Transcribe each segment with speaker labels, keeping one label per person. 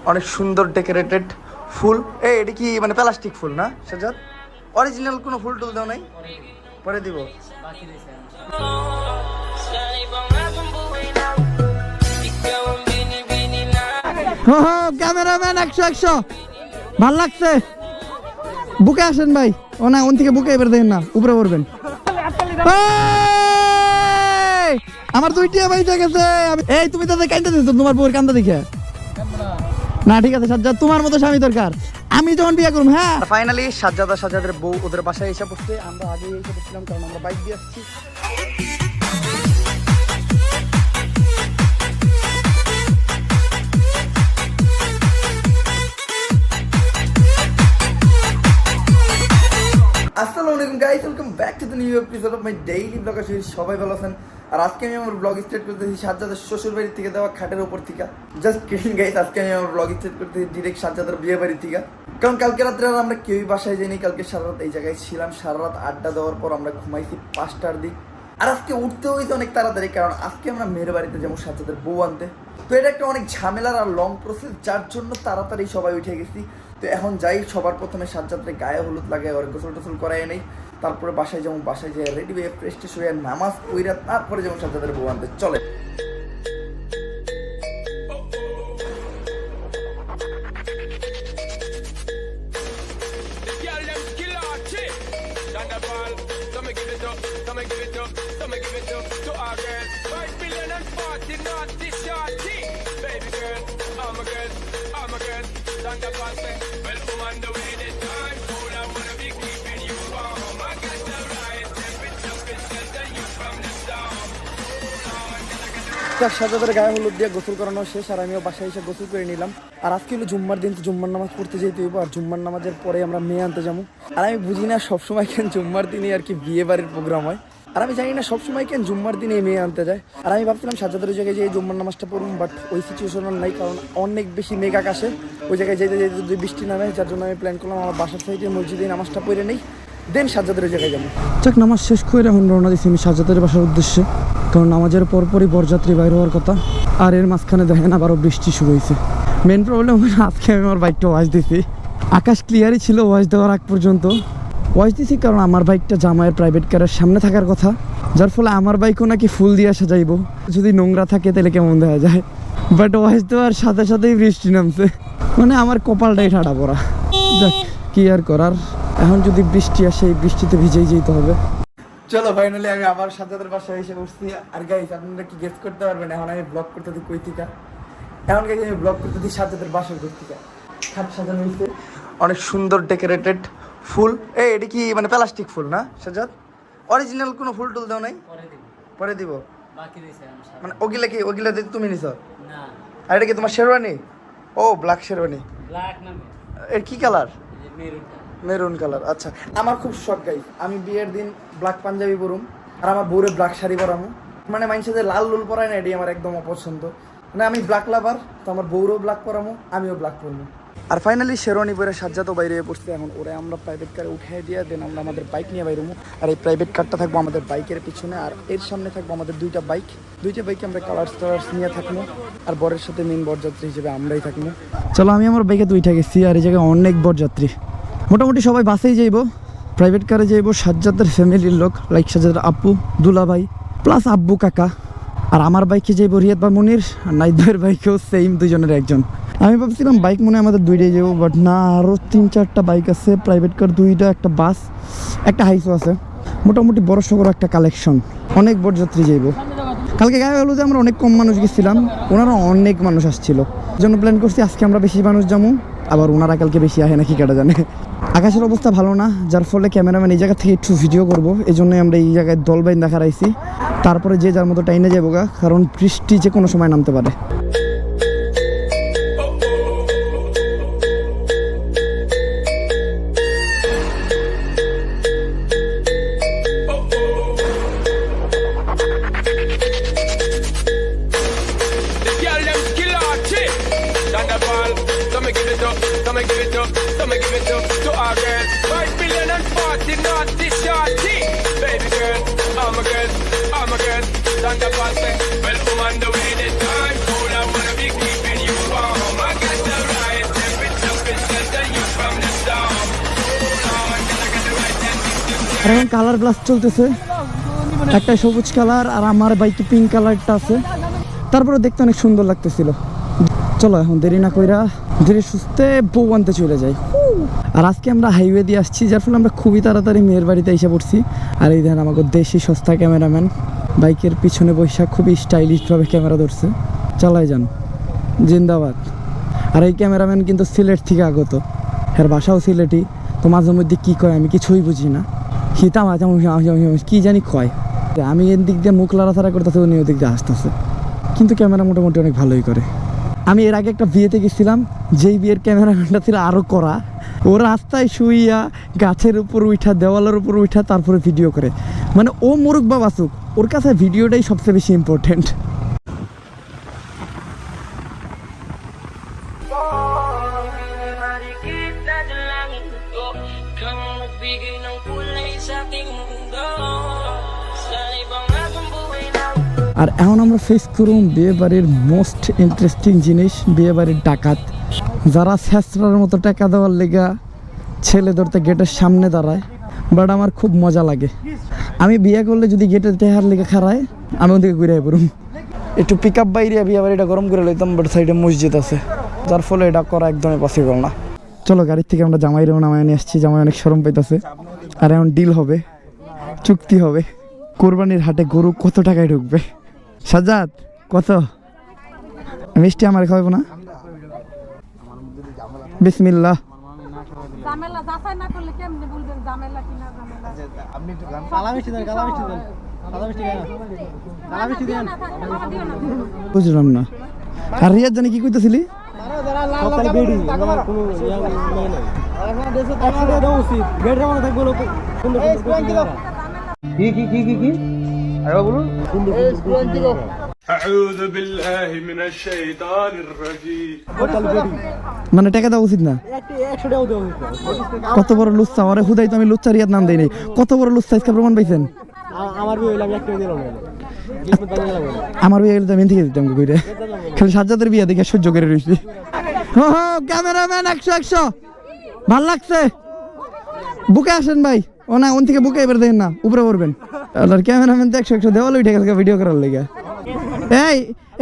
Speaker 1: অনেক সুন্দর ডেকোরেটেড ফুল। এটা কি মানে প্লাস্টিক ফুল না সাজ্জাদ? অরিজিনাল কোনো ফুল টুল দাও নাই? পরে দিব। ক্যামেরাম্যান 100 ভাল লাগছে। বুকে আসেন ভাই। ও না, ওন থেকে বুকে এবার দেখেন না, উপরে পড়বেন। আমার দুইটা বাইচা গেছে। এই তুমি তাদের কান্দা দিছো, তোমার বউয়ের কান্দা দেখে না। ঠিক আছে সাজ্জাদ, তোমার মতো স্বামী দরকার। আমি যখন বিয়ে করব। হ্যাঁ, ফাইনালি সাজ্জাদ আর সাজ্জাদের বউ ওদের বাসায় এসে পড়ছে। আমরা আগে এসে পড়ছিলাম কারণ আমরা বাইক দিয়ে আসছি। আসসালামু আলাইকুম guys, welcome back to the new episode of my daily blog. আসলে সবাই ভালো আছেন। আর আজকে আমি আমার ব্লগ স্টার্ট করতেছি সাজ্জাদের শ্বশুর বাড়ি থেকে দেওয়া খাটের উপর থেকে। জাস্ট কিডিং গাইস, আজকে আমি আমার ব্লগ স্টার্ট করতেছি ডিরেক্ট সাজ্জাদের বিয়ে বাড়ি থেকে। কারণ কালকে রাত্রে আর আমরা কেউই বাসায় যাইনি। কালকে সারা রাত এই জায়গায় ছিলাম। সারা রাত আড্ডা দেওয়ার পর আমরা ঘুমাইছি 5টার দিক। আর আজকে উঠতে হয়েছে অনেক তাড়াতাড়ি, কারণ আজকে আমরা মেয়ের বাড়িতে যাবো সাজ্জাদের বউ আনতে। তো এটা একটা অনেক ঝামেলার আর লং প্রসেস, যার জন্য তাড়াতাড়ি সবাই উঠে গেছি। তো এখন যাই, সবার প্রথমে সাজ্জাদের গায়ে হলুদ লাগাই, ওর গোসল টোসল করাই নেই। তারপরে বাসায় যাবো, বাসায় যাই রেডি হয়ে ফ্রেশ ট্রেশ হয়ে নামাজ পড়া, তারপরে যেমন সাজ্জাদের বউ আনতে চলে। সাজ্জাদের গায়ে হলুদ দিয়ে গোসল করানো শেষ, আর আমিও বাসায় এসে গোসল করে নিলাম। আর আজকে হলো জুম্মার দিন, তো জুম্মার নামাজ পড়তে যেতে হইব। আর জুম্মার নামাজের পরে আমরা মেয়ে আনতে যাবো। আর আমি বুঝি না সবসময় কেন জুম্মার দিনে আর কি বিয়ে বাড়ির প্রোগ্রাম হয়। আর আমি জানি না সবসময় কেন জুম্মার দিনে মেয়ে আনতে যায়। আর আমি ভাবছিলাম সাজ্জাদের জায়গায় যে এই জুম্মার নামাজটা পড়ুন, বাট ওই সিচুয়েশন নাই, কারণ অনেক বেশি মেঘ আকাশে। ওই জায়গায় যেতে যেতে যদি বৃষ্টি নামে, যার জন্য আমি প্ল্যান করলাম আমার বাসার সাইডে মসজিদে নামাজটা পড়ে নেই, দেন সাজ্জাদের জায়গায় যাবো। যাক, নামাজ শেষ করে এখন রওনা দিচ্ছি আমি সাজ্জাদের বাসার উদ্দেশ্যে। কারণ নামাজের পরপরই বরযাত্রী বাইর হওয়ার কথা। আর এর মাঝখানে দেখেন আবারও বৃষ্টি শুরু হয়েছে। মেন প্রবলেম আজকে আমি আমার বাইকটা ওয়াশ দিছি। আকাশ ক্লিয়ারই ছিল ওয়াশ দেওয়ার আগ পর্যন্ত। ওয়াশ দিছি কারণ আমার বাইকটা জামাইয়ের প্রাইভেট কারের সামনে থাকার কথা, যার ফলে আমার বাইকও নাকি ফুল দিয়ে আসা যাইব। যদি নোংরা থাকে তাহলে কেমন দেখা যায়। বাট ওয়াশ দেওয়ার সাথে সাথেই বৃষ্টি নামছে, মানে আমার কপালটাই ঠাডা পড়া। যাক, কি আর করার, এখন যদি বৃষ্টি আসে এই বৃষ্টিতে ভিজেই যেতে হবে। চলো ফাইনালি আমি আবার সাজ্জাদের বাসায় এসে বসছি। আর গাইস, আপনারা কি গেস করতে পারবেন এখন আমি ব্লগ করতে দিই কই থেকে? এখন গাইস আমি ব্লগ করতে দিই সাজ্জাদের বাসার ঘর থেকে। খাট সাজানো হয়েছে, অনেক সুন্দর ডেকোরেটেড ফুল। এটা কি মানে প্লাস্টিক ফুল না সাজ্জাদ? অরিজিনাল কোনো ফুল টুল দাও নাই? পরে দিব। মানে ওগুলা দিয়ে তুমি নিছ? আর এটা কি তোমার শেরওয়ানি? ও ব্ল্যাক শেরওয়ানি। এর কি কালার? Maroon colour. আচ্ছা, আমার খুব শখ গাই, আমি বিয়ের দিন ব্ল্যাক পাঞ্জাবি পরুম আর আমার বউরে ব্ল্যাক শাড়ি পরামু। মানে মানুষের যে লাল লুল পরায় না, এটি আমার একদম অপছন্দ। মানে আমি ব্ল্যাক লাভার, তো আমার বউরও ব্ল্যাক পরামু, আমিও ব্ল্যাক পরবো। আর ফাইনালি শেরওয়ানি পরে সাজ্জাদও বাইরে পড়ছে। এখন ওরা আমরা প্রাইভেট কারে উঠিয়ে দিয়ে দেন আমরা আমাদের বাইক নিয়ে বাইরমু। আর এই প্রাইভেট কারটা থাকবো আমাদের বাইকের পিছনে, আর এর সামনে থাকবো আমাদের দুইটা বাইকে আমরা কালার্স নিয়ে থাকবো। আর বরের সাথে মেন বরযাত্রী হিসেবে আমরাই থাকবো। চলো, আমি আমার বাইকে দুইটা গেছি। আর এই জায়গায় অনেক বরযাত্রী, মোটামুটি সবাই বাসেই যাইব, প্রাইভেট কারে যাইব। সাজ্জাদের ফ্যামিলির লোক, লাইক সাজ্জাদের আব্বু দুলা ভাই প্লাস আব্বু কাকা। আর আমার বাইকে যাইব রিয়াদ বা মুনির, আর নাইদ ভাইয়ের বাইকেও সেম দুজনের একজন। আমি ভাবছিলাম বাইক মনে আমাদের দুইটাই যাবো, বাট না, আরও 3-4টা বাইক আছে, প্রাইভেট কার দুইটা, একটা বাস, একটা হাইসও আছে। মোটামুটি বড় সড়ো একটা কালেকশন, অনেক বরযাত্রী যাইব। কালকে গায়ে হলো যে আমরা অনেক কম মানুষ গেছিলাম, ওনারা অনেক মানুষ আসছিল, জন্য প্ল্যান করছি আজকে আমরা বেশি মানুষ যাবো। আবার ওনারা কালকে বেশি আহে নাকি কেটা জানে। আকাশের অবস্থা ভালো না, যার ফলে ক্যামেরাম্যান এই জায়গা থেকে একটু ভিডিও করবো, এই জন্যই আমরা এই জায়গায় দল বাইন দেখা রাইছি। তারপরে যে যার মতো টাইনে যাবো গা, কারণ বৃষ্টি যে কোনো সময় নামতে পারে।
Speaker 2: To our girls, 5 billion and 40 naughty shorty. Baby girl, I'm a girl, stand up and say, well, I'm on the way this time. Cool, I wanna be keeping you warm. I got the right.
Speaker 1: আর এখন colour blast চলতেছে, একটা সবুজ colour আর আমার বাইকে pink কালারটা আছে। তারপরে দেখতে অনেক সুন্দর লাগতেছিল। চলো এখন দেরি না কইরা ধীরে সুস্থে বউ আনতে চলে যাই। আর আজকে আমরা হাইওয়ে দিয়ে আসছি, যার ফলে আমরা খুবই তাড়াতাড়ি মেয়ের বাড়িতে এসে পড়ছি। আর এই দেখেন আমাকে দেশি সস্তা ক্যামেরাম্যান বাইকের পিছনে বৈশাখ খুবই স্টাইলিশভাবে ক্যামেরা ধরছে। চালাই যান, জিন্দাবাদ। আর এই ক্যামেরাম্যান কিন্তু সিলেট থেকে আগত, এর বাসাও সিলেটি। তো মাঝে মধ্যে কী কয় আমি কিছুই বুঝি না, হিতাম কি জানি কয়। আমি এর দিক দিয়ে মুখ লড়াছাড়া করতেছে, উনি ওদিক দিয়ে আসতেছে, কিন্তু ক্যামেরা মোটামুটি অনেক ভালোই করে। আমি এর আগে একটা বিয়েতে গেছিলাম, যেই বিয়ের ক্যামেরাম্যানটা ছিল আরও করা। ও রাস্তায় শুইয়া গাছের উপর উঠা, দেওয়ালের উপর উঠা, তারপরে ভিডিও করে। মানে ও মরুক বা বাসুক, ওর কাছে ভিডিওটাই সবচেয়ে বেশি ইম্পর্টেন্ট। আর এখন আমরা ফেস করুন বিয়ে বাড়ির মোস্ট ইন্টারেস্টিং জিনিস, বিয়ে বাড়ির ডাকাত। যারা ছেঁচড়ার মতো টাকা দেওয়ার লেগা ছেলে ধরতে গেটের সামনে দাঁড়ায়, বাট আমার খুব মজা লাগে। আমি বিয়ে করলে যদি গেটের টেহার লেগে খাড়ায়, আমি ওদিকে ঘুরে পড়ুম। একটু পিক আপ বাইরে বিয়ে বাড়িটা গরম করে লইতাম, বাট সাইডে মসজিদ আছে, যার ফলে এটা করা একদমই পসিবল না। চলো গাড়ির থেকে আমরা জামাইরেও নামায় নিয়ে আসছি, জামাই অনেক শরম পাইতেছে। আর এখন ডিল হবে, চুক্তি হবে। কোরবানির হাটে গরু কত টাকায় ঢুকবে? সাজ্জাদ কত? মিষ্টি আমার খাওয়াবো না? বিসমিল্লাহ।
Speaker 3: জামেলা যাচাই না করলে কেমনে বলবেন জামেলা কি না জামেলা?
Speaker 4: আপনি একটু কালা মিষ্টি দেন, কালা মিষ্টি দেন, কালা মিষ্টি দেন, কালা মিষ্টি দেন।
Speaker 1: বুঝলাম না। আর রিয়াজ জানি কি কইতেছিলি?
Speaker 4: সকালে বেডি আমার কোনো ইয়া নাই। এখন দেশে টাকা দিয়ে দাও উচিত, বেডের মধ্যে থাকবে লোক সুন্দর সুন্দর। কি আরে বলুন সুন্দর সুন্দর।
Speaker 2: أعوذ بالله من الشيطان الرجيم
Speaker 1: মানে টাকা দেওয়া উচিত না?
Speaker 4: 100 টাকা দেওয়া উচিত।
Speaker 1: কত বড় লুচ্চা! আরে হুদাই তো আমি লুচ্চা রিয়াদ নাম দেই নাই। কত বড় লুচ্চা, ইসকা প্রমাণ পাইছেন?
Speaker 4: আমার বিয়ে হইলো আমি 1 টাকা দিলাম না।
Speaker 1: আমার বিয়ে হইলে তো আমি থেকে দিতাম কইরে। খালি সাজ্জাদের বিয়ে দেখে সহ্য করে রইছি। হো হো ক্যামেরাম্যান 100 ভাল লাগছে। বুকে আসেন ভাই। ও না, ওন থেকে বুকে এবার দেখেন না, উপরে পড়বেন। আর ক্যামেরাম্যান তো 100 দেওয়াল উঠে গেছে ভিডিও করার লেগে।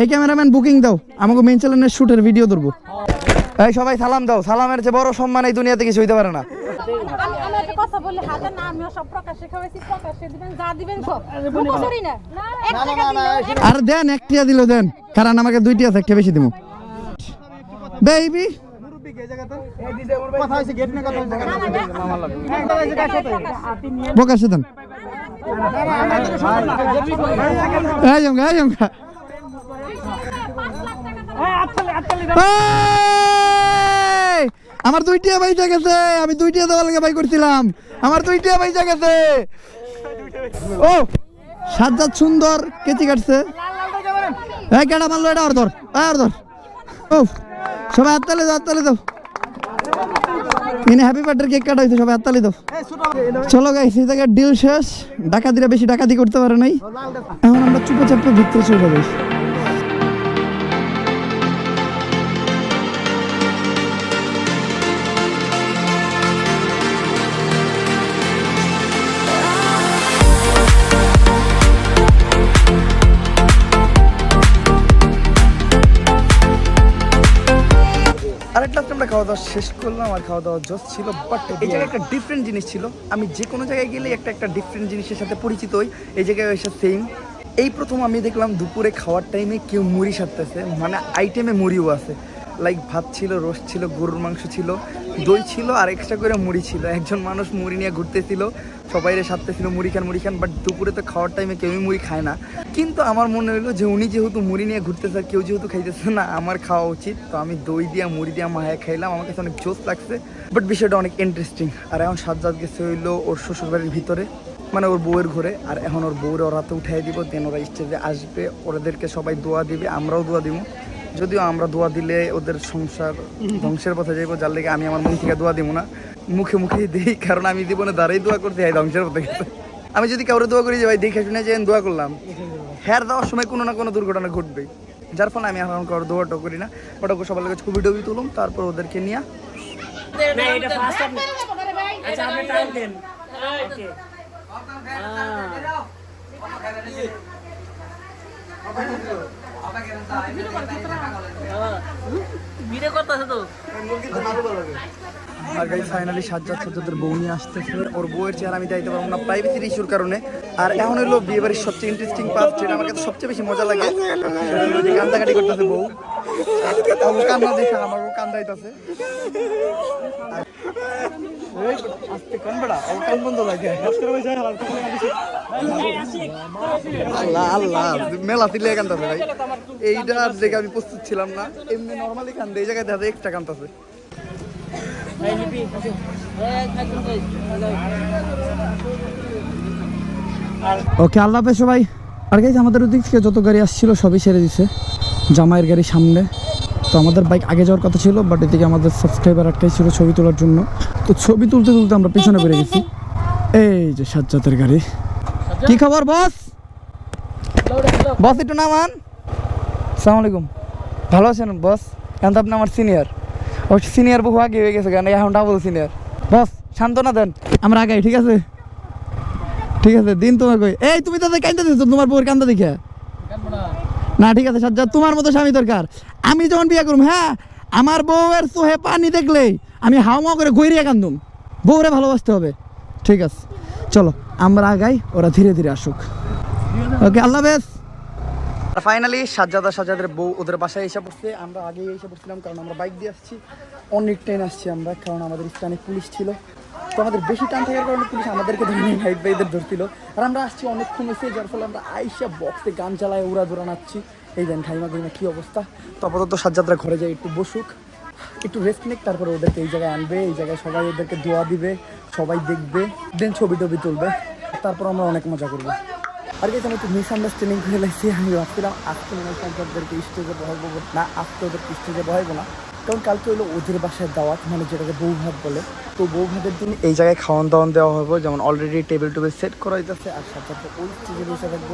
Speaker 1: এই ক্যামেরাম্যান বুকিং দাও, আমাকে মেইন চ্যানেলের শুটের ভিডিও ধরবো। এই সবাই সালাম দাও, সালামের চেয়ে বড় সম্মান এই দুনিয়াতে কিছু হইতে পারে না।
Speaker 3: আমি একটা কথা বললে হাজার না, আমিও সব প্রকাশ্যে খাওয়াইছি, প্রকাশ্যে দিবেন, যা দিবেন সব মুখোশরি না।
Speaker 1: আর দেন 1 টাকা দিল দেন, কারণ আমাকে 2টি আছে, একটা বেশি দিমু। বেবি
Speaker 4: কথা হইছে গেট না, কথা হইছে
Speaker 1: বকাশে দেন। এই জমকা আমার 2 টাকা পয়সা গেছে, আমি 2 টাকা দেওয়ার লাগে বাই করছিলাম, আমার 2 টাকা পয়সা গেছে। ও সাজ্জাদ সুন্দর কেচি কাটছে। এই কেডা মারলো এটা? আর ধর, আর ধর। ও সবাই হাততালি দাও, হাততালি দাও। হ্যাপি বার্থডে কেক কাটা হয়েছে, সবাই হাততালি দাও। চলো গাইস, এই জায়গায় ডিল শেষ। ডাকাতিরা বেশি ডাকাতি করতে পারে নাই। এখন আমরা চুপে চাপে ভিতরে চলে যাই। আরেকটা আমরা খাওয়া দাওয়া শেষ করলাম, আর খাওয়া দাওয়া জোস ছিল। বাট এই জায়গায় একটা ডিফারেন্ট জিনিস ছিল। আমি যে কোনো জায়গায় গেলে একটা ডিফারেন্ট জিনিসের সাথে পরিচিত হই। এই জায়গায় এসে সেম। এই প্রথম আমি দেখলাম দুপুরে খাওয়ার টাইমে কেউ মুড়ি সারতেছে, মানে আইটেমে মুড়িও আছে। লাইক ভাত ছিল, রোস্ট ছিল, গরুর মাংস ছিল, দই ছিল, আর এক্সট্রা করে মুড়ি ছিল। একজন মানুষ মুড়ি নিয়ে ঘুরতেছিল, সবাই সারতেছিল মুড়ি খান। বাট দুপুরে তো খাওয়ার টাইমে কেউই মুড়ি খায় না। কিন্তু আমার মনে হলো যে উনি যেহেতু মুড়ি নিয়ে ঘুরতেছে, কেউ যেহেতু খাইতেছে না, আমার খাওয়া উচিত। তো আমি দই দিয়া মুড়ি দিয়া মাহায় খাইলাম, আমার কাছে অনেক জোস লাগছে। বাট বিষয়টা অনেক ইন্টারেস্টিং। আর এখন সাজ্জাদ গেছে হইলো ওর শ্বশুরবাড়ির ভিতরে, মানে ওর বউয়ের ঘরে। আর এখন ওর বউরে ওর হাতে উঠাই দিব, দেন ওরা স্টেজে আসবে, ওদেরকে সবাই দোয়া দিবে, আমরাও দোয়া দিব। যদিও আমরা দোয়া দিলে ওদের সংসার ধ্বংসের পথে যাইব, যার লেগে আমি আমার মন থেকে দোয়া দিব না, মুখে মুখে দিই। কারণ আমি জীবনে দাঁড়াই দোয়া করতে হয় ধ্বংসের পথে গেছে। আমি যদি কাউরে দোয়া করি যে ভাই দেখে শুনে যে দোয়া করলাম, হ্যার দেওয়ার সময় কোনো না কোনো দুর্ঘটনা ঘটবে, যার ফলে আমি এখন কারোর দোয়াটা করি না। ওটা সবার কাছে ছবি টবি তুলুম, তারপর ওদেরকে নিয়ে
Speaker 4: ভিডিও করতেছে তো
Speaker 1: আর গাইস ফাইনালি সাজ্জাদের বউ নিয়ে আসতেছে। ওর বউয়ের চেহারা আমি দিতে পারবো না প্রাইভেসির ইস্যুর কারণে। আর এখন হলো বিয়ে বাড়ির সবচেয়ে ইন্টারেস্টিং পার্ট, যেটা আমার কাছে সবচেয়ে বেশি মজা লাগে, সেটা হলো যে কান্দাকাটি করতেছে বউ। ও কান্না দেখে আমার ও কান্দাইতেছে। আস্তে কান বেড়া, ও কান বন্ধ লাগে। আল্লাহ আল্লাহ মেলা তিলে কান্দাছে ভাই। এইটার দেখে আমি প্রস্তুত ছিলাম না। এমনি নর্মালি কান্দে, এই জায়গায় দেখা যায় এক্সট্রা কান্দাছে। ওকে আল্লাহ হাফেজ সবাই। আর গাইস আমাদের ওদিক থেকে যত গাড়ি আসছিল সবই ছেড়ে দিছে, জামাইয়ের গাড়ি সামনে। তো আমাদের বাইক আগে যাওয়ার কথা ছিল, বাট এদিকে আমাদের সাবস্ক্রাইবার আটকাই ছিল ছবি তোলার জন্য। তো ছবি তুলতে তুলতে আমরা পিছনে বেড়ে গেছি। এই যে সাজ্জাদের গাড়ি। কি খবর বস? বস একটু নামান। আসসালামু আলাইকুম। ভালো আছেন বস? এখন তো আপনি আমার সিনিয়র। ও সিনিয়র বহু আগে হয়ে গেছে, কেন এখন ডাবল সিনিয়র। বস সান্ত্বনা দেন, আমরা আগাই। ঠিক আছে ঠিক আছে, দিন তোমার কই। এই তুমি তাদের কান্দা দিচ্ছ তোমার বউয়ের কান্দা দেখে না। ঠিক আছে সাজ্জাদ, তোমার মতো স্বামী দরকার। আমি যখন বিয়ে করুম, হ্যাঁ, আমার বউয়ের চোহে পানি দেখলেই আমি হাওয়া করে গৈরিয়া কান্দুম। বউরে ভালোবাসতে হবে। ঠিক আছে চলো আমরা আগাই, ওরা ধীরে ধীরে আসুক। ওকে আল্লাহ হাফেজ। ফাইনালি সাজ্জাদের বউ ওদের বাসায় এসে পড়ছে। আমরা আগেই এসে পড়ছিলাম, কারণ আমরা বাইক দিয়ে আসছি। অনেক ট্রেন আসছি আমরা, কারণ আমাদের স্থানে পুলিশ ছিল। তো আমাদের বেশি টান থাকার কারণে পুলিশ আমাদেরকে ধরে নিয়ে হাইট বাইদের ধরছিল। আর আমরা আসছি অনেকক্ষণ এসে, যার ফলে আমরা আইসা বক্সে গান চালায় উড়া দৌড়া নাচ্ছি। এই দেন খাইমা খাইমা কী অবস্থা। তো আপাতত সাজ্জাদরা ঘরে যায়, একটু বসুক, একটু রেস্ট নিক, তারপরে ওদেরকে এই জায়গায় আনবে। এই জায়গায় সবাই ওদেরকে দোয়া দিবে, সবাই দেখবে, দেন ছবি টবি তুলবে, তারপর আমরা অনেক মজা করবো। আর কি আমি একটু মিসআন্ডারস্ট্যান্ডিং করে লাগছি। আমি ভাবছিলাম আজকে মনে হয় সাজ্জাদদেরকে স্টেজে বহাইবো না, আজকে ওদেরকে স্টেজে বহাইবো না, কারণ কালকে হলো ওদের বাসায় দাওয়াত, মানে যেটাকে বউ ভাত বলে। তো বউ ভাতের দিন এই জায়গায় খাওয়ান দাওয়ান দেওয়া হবে, যেমন অলরেডি টেবিল টেবিল সেট করা হইতেছে। আর সাথে ওই স্টেজে বসে থাকবো,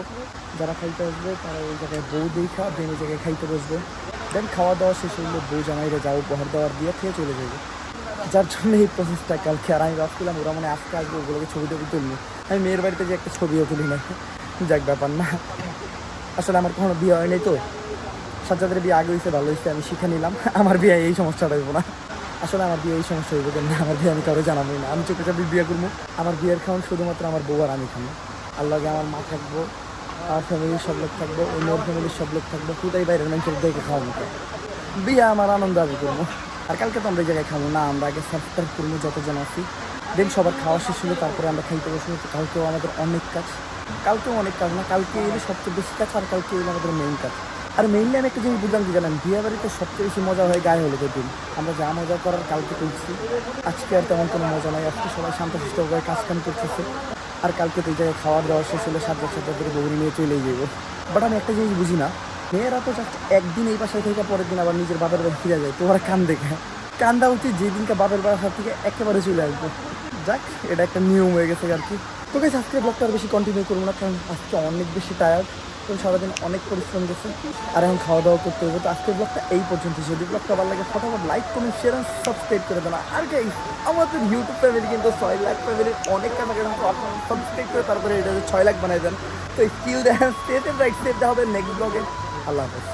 Speaker 1: যারা খাইতে আসবে তারা ওই জায়গায় বউ দেখা দেন এই জায়গায় খাইতে বসবে। দেন খাওয়া দাওয়া শেষ হইলে বউ জামাইরে যাও উপহার দেওয়ার দিয়ে খেয়ে চলে যাবে। যার জন্য এই প্রসেসটা কালকে। আর আমি ভাবছিলাম ওরা মানে আজকে আসবে, ওগুলোকে ছবি টবি তুলবো। আমি মেয়ের বাড়িতে যে একটা ছবিও তুলি না, যাক ব্যাপার না। আসলে আমার কখনো বিয়ে হয় নাই, তো সাজ্জাদের বিয়ে আগে হয়েছে, ভালো হয়েছে, আমি শিখে নিলাম। আমার বিয়ে এই সমস্যাটা হইব না। আসলে আমার বিয়ে এই সমস্যা হইব কেন, আমার বিয়ে আমি কারো জানাবোই না। আমি চোখে চাপি বিয়ে করবো। আমার বিয়ের খাওয়ান শুধুমাত্র আমার বউ আর আমি খাবো। আল্লাহকে আমার মা থাকবো, আমার ফ্যামিলির সব লোক থাকবো, অন্য ফ্যামিলির সব লোক থাকবো, কোথায় বাইরের মানুষের দেখে খাওয়াবো। বিয়ে আমার আনন্দ আমি করবো। আর কালকে তো আমরা এই জায়গায় খাবো না, আমরা আগে সাবস্ক্রাইব করবো যতজন আছি। দেন সবার খাওয়া শেষ হলো, তারপরে আমরা খাইতে বসবো। তো কালকেও আমাদের অনেক কাজ, কালকেও অনেক কাজ না, কালকে এলে সবচেয়ে বেশি কাজ, আর কালকে এলে আমাদের মেইন কাজ। আর মেইনলি আমি একটা জিনিস বুঝলাম কি জানেন, বিয়ে বাড়িতে সবচেয়ে বেশি মজা হয় গায়ে হলুদের দিন। আমরা যা মজা করার কালকে করছি, আজকে আর তেমন কোনো মজা নয়। আজকে সবাই শান্তশিষ্টভাবে কাজ কাম করতেছে। আর কালকে তো এই জায়গায় খাওয়ার দাওয়া শেষ হলে সাজ্জাদের বউরি নিয়ে চলেই যাবো। বাট আমি একটা জিনিস বুঝি না, মেয়েরা তো জাস্ট একদিন এই বাসায় থেকে পরের দিন আবার নিজের বাপের বাড়ি ফিরে যায়। তোমার কান দেখে কান্দা উচিত যেদিনকে বাপের বাসার থেকে একেবারে চলে আসবো। যাক, এটা একটা নিয়ম হয়ে গেছে আর কি। তো গাইস আজকে ব্লগটা আর বেশি কন্টিনিউ করবো না, কারণ আজকে অনেক বেশি টায়ার্ড। তো সারাদিন অনেক পরিশ্রম গেছে, আর এখন খাওয়া দাওয়া করতে হবে। তো আজকের ব্লগটা এই পর্যন্ত। যদি ব্লগটা ভালো লাগে ফটাফট লাইক কমেন্ট শেয়ার আর সাবস্ক্রাইব করে দেন। আর গাইস আমাদের ইউটিউব ফ্যামিলি কিন্তু 6 লাখ ফ্যামিলির অনেক কাছাকাছি, সাবস্ক্রাইব করে তারপরে এটা 6 লাখ বানাই দেন। তো স্কিল দেন, স্টেপ বাই স্টেপ হবে নেক্সট ব্লগে। আল্লাহ হাফেজ।